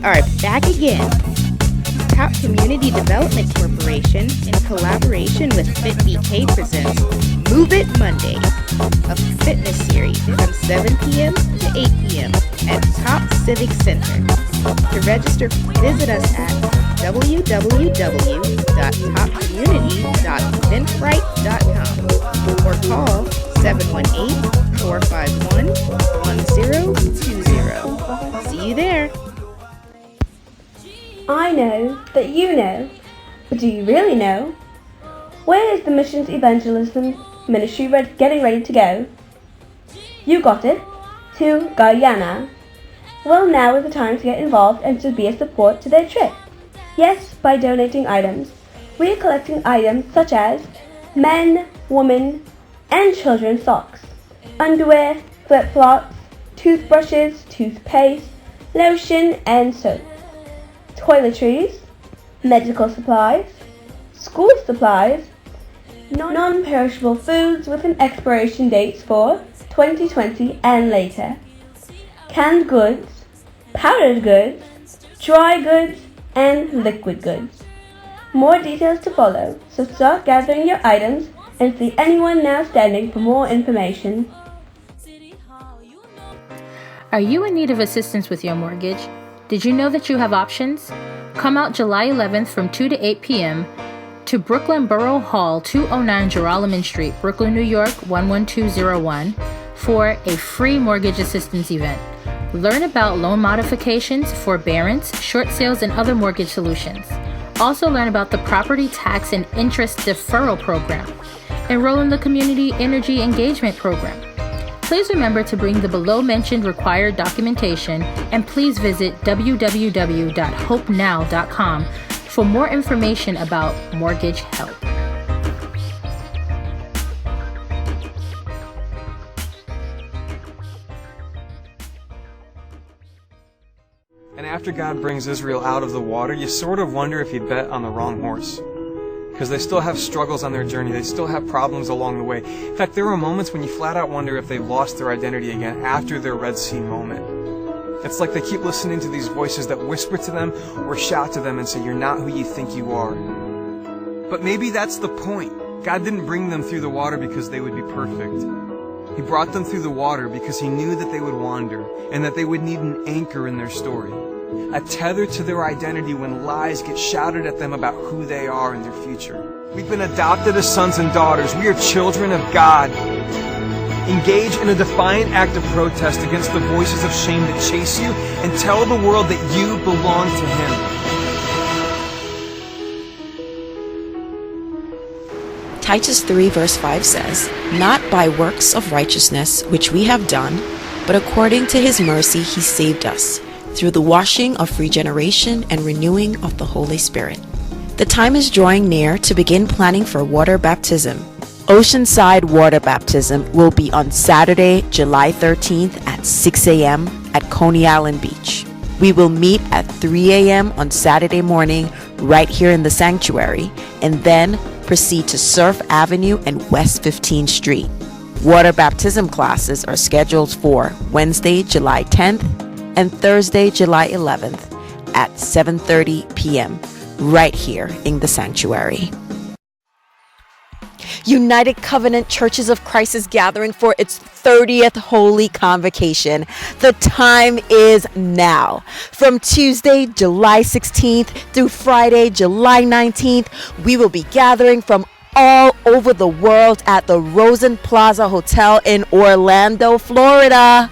are back again. Top Community Development Corporation, in collaboration with FitBK, presents Move It Monday, a fitness series from 7 p.m. to 8 p.m. at Top Civic Center. To register, visit us at www.topcommunity.eventbrite.com or call 718-451-1020. See you there. I know that you know, but do you really know? Where is the Missions Evangelism Ministry getting ready to go? You got it, to Guyana. Well, now is the time to get involved and to be a support to their trip. Yes, by donating items. We are collecting items such as men, women, and children's socks, underwear, flip-flops, toothbrushes, toothpaste, lotion, and soap, toiletries, medical supplies, school supplies, non-perishable foods with an expiration dates for 2020 and later, canned goods, powdered goods, dry goods, and liquid goods. More details to follow, so start gathering your items and see anyone now standing for more information. Are you in need of assistance with your mortgage? Did you know that you have options? Come out July 11th from 2 to 8 p.m. to Brooklyn Borough Hall, 209 Joralemon Street, Brooklyn, New York, 11201 for a free mortgage assistance event. Learn about loan modifications, forbearance, short sales, and other mortgage solutions. Also learn about the property tax and interest deferral program. Enroll in the Community Energy Engagement Program. Please remember to bring the below-mentioned required documentation, and please visit www.hopenow.com for more information about mortgage help. And after God brings Israel out of the water, you sort of wonder if he bet on the wrong horse. Because they still have struggles on their journey. They still have problems along the way. In fact, there were moments when you flat out wonder if they lost their identity again after their Red Sea moment. It's like they keep listening to these voices that whisper to them or shout to them and say, "You're not who you think you are." But maybe that's the point. God didn't bring them through the water because they would be perfect. He brought them through the water because he knew that they would wander and that they would need an anchor in their story. A tether to their identity when lies get shouted at them about who they are and their future. We've been adopted as sons and daughters. We are children of God. Engage in a defiant act of protest against the voices of shame that chase you and tell the world that you belong to Him. Titus 3 verse 5 says, "Not by works of righteousness which we have done, but according to his mercy he saved us, through the washing of regeneration and renewing of the Holy Spirit." The time is drawing near to begin planning for water baptism. Oceanside Water Baptism will be on Saturday, July 13th at 6 a.m. at Coney Island Beach. We will meet at 3 a.m. on Saturday morning right here in the sanctuary, and then proceed to Surf Avenue and West 15th Street. Water baptism classes are scheduled for Wednesday, July 10th and Thursday, July 11th at 7:30 p.m. right here in the sanctuary. United Covenant Churches of Christ is gathering for its 30th Holy Convocation. The time is now. From Tuesday, July 16th through Friday, July 19th, we will be gathering from all over the world at the Rosen Plaza Hotel in Orlando, Florida.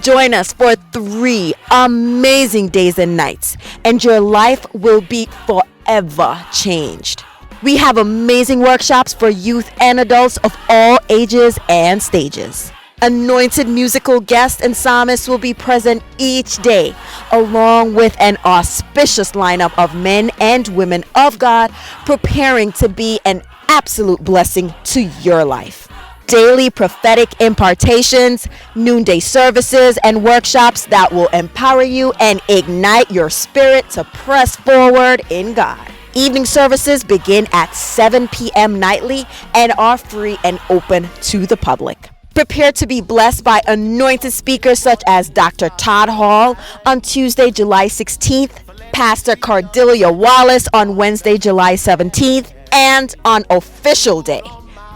Join us for 3 amazing days and nights, and your life will be forever changed. We have amazing workshops for youth and adults of all ages and stages. Anointed musical guests and psalmists will be present each day, along with an auspicious lineup of men and women of God preparing to be an absolute blessing to your life. Daily prophetic impartations, noonday services, and workshops that will empower you and ignite your spirit to press forward in God. Evening services begin at 7 p.m. nightly and are free and open to the public. Prepare to be blessed by anointed speakers such as Dr. Todd Hall on Tuesday, July 16th, Pastor Cordelia Wallace on Wednesday, July 17th, and on official day,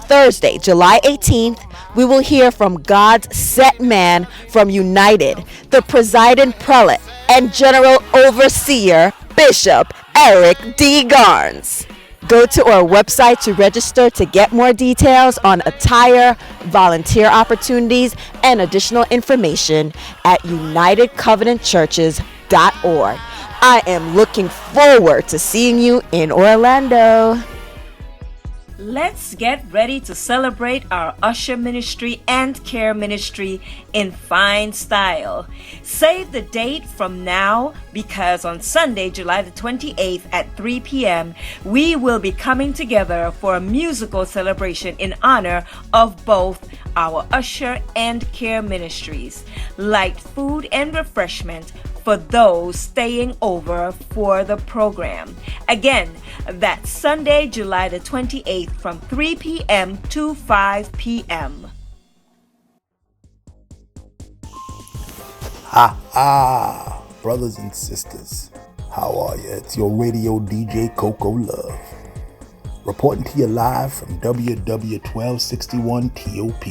Thursday, July 18th, we will hear from God's set man from United, the presiding prelate and general overseer, Bishop Eric D. Garnes. Go to our website to register to get more details on attire, volunteer opportunities, and additional information at unitedcovenantchurches.org. I am looking forward to seeing you in Orlando. Let's get ready to celebrate our usher ministry and care ministry in fine style. Save the date from now because on Sunday, July the 28th at 3 p.m., we will be coming together for a musical celebration in honor of both our usher and care ministries. Light food and refreshment for those staying over for the program. Again, that's Sunday, July the 28th from 3 p.m. to 5 p.m. Brothers and sisters, how are you? It's your radio DJ Coco Love, reporting to you live from WW1261 TOP.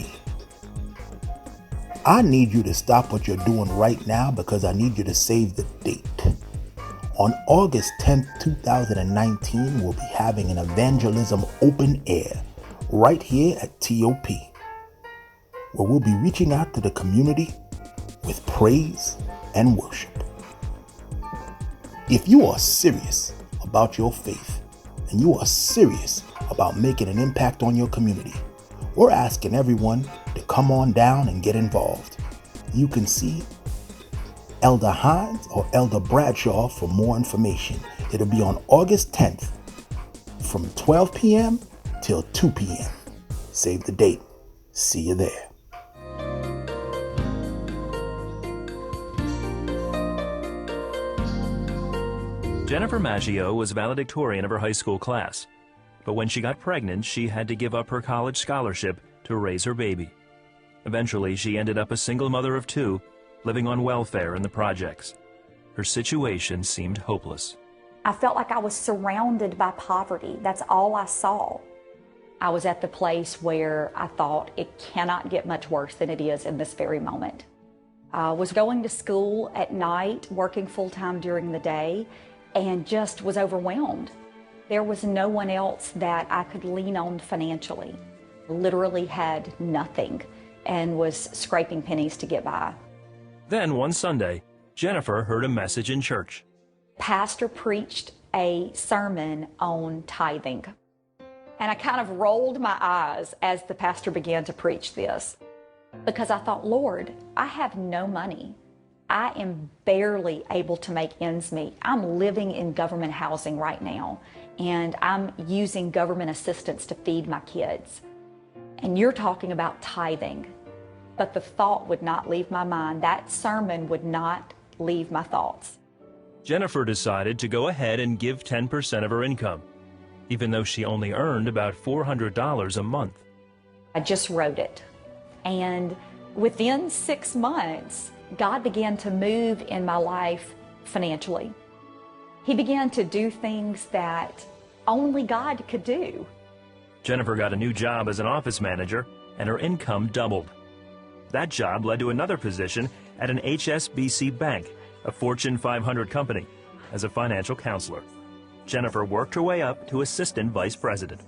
I need you to stop what you're doing right now because I need you to save the date. On August 10th, 2019, we'll be having an evangelism open air right here at TOP, where we'll be reaching out to the community with praise and worship. If you are serious about your faith and you are serious about making an impact on your community, we're asking everyone to come on down and get involved. You can see Elder Hines or Elder Bradshaw for more information. It'll be on August 10th from 12 p.m. till 2 p.m. Save the date. See you there. Jennifer Maggio was valedictorian of her high school class, but when she got pregnant, she had to give up her college scholarship to raise her baby. Eventually, she ended up a single mother of two, living on welfare in the projects. Her situation seemed hopeless. I felt like I was surrounded by poverty. That's all I saw. I was at the place where I thought it cannot get much worse than it is in this very moment. I was going to school at night, working full-time during the day, and just was overwhelmed. There was no one else that I could lean on financially. Literally had nothing and was scraping pennies to get by. Then one Sunday, Jennifer heard a message in church. Pastor preached a sermon on tithing. And I kind of rolled my eyes as the pastor began to preach this because I thought, Lord, I have no money. I am barely able to make ends meet. I'm living in government housing right now, and I'm using government assistance to feed my kids. And you're talking about tithing. But the thought would not leave my mind. That sermon would not leave my thoughts. Jennifer decided to go ahead and give 10% of her income, even though she only earned about $400 a month. I just wrote it. And within 6 months, God began to move in my life financially. He began to do things that only God could do. Jennifer got a new job as an office manager, and her income doubled. That job led to another position at an HSBC bank, a Fortune 500 company, as a financial counselor. Jennifer worked her way up to assistant vice president.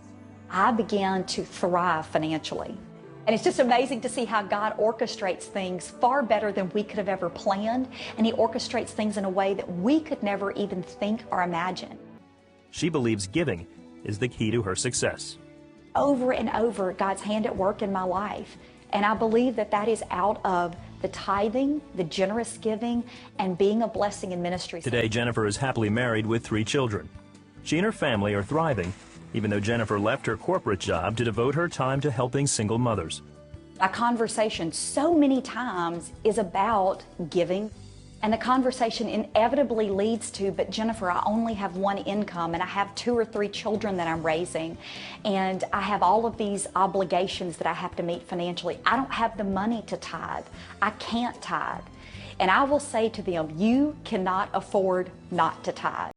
I began to thrive financially. And it's just amazing to see how God orchestrates things far better than we could have ever planned. And He orchestrates things in a way that we could never even think or imagine. She believes giving is the key to her success. Over and over, God's hand at work in my life. And I believe that that is out of the tithing, the generous giving, and being a blessing in ministry. Today, Jennifer is happily married with 3 children. She and her family are thriving, even though Jennifer left her corporate job to devote her time to helping single mothers. Our conversation so many times is about giving. And the conversation inevitably leads to, but Jennifer, I only have one income and I have 2 or 3 children that I'm raising and I have all of these obligations that I have to meet financially. I don't have the money to tithe. I can't tithe. And I will say to them, you cannot afford not to tithe.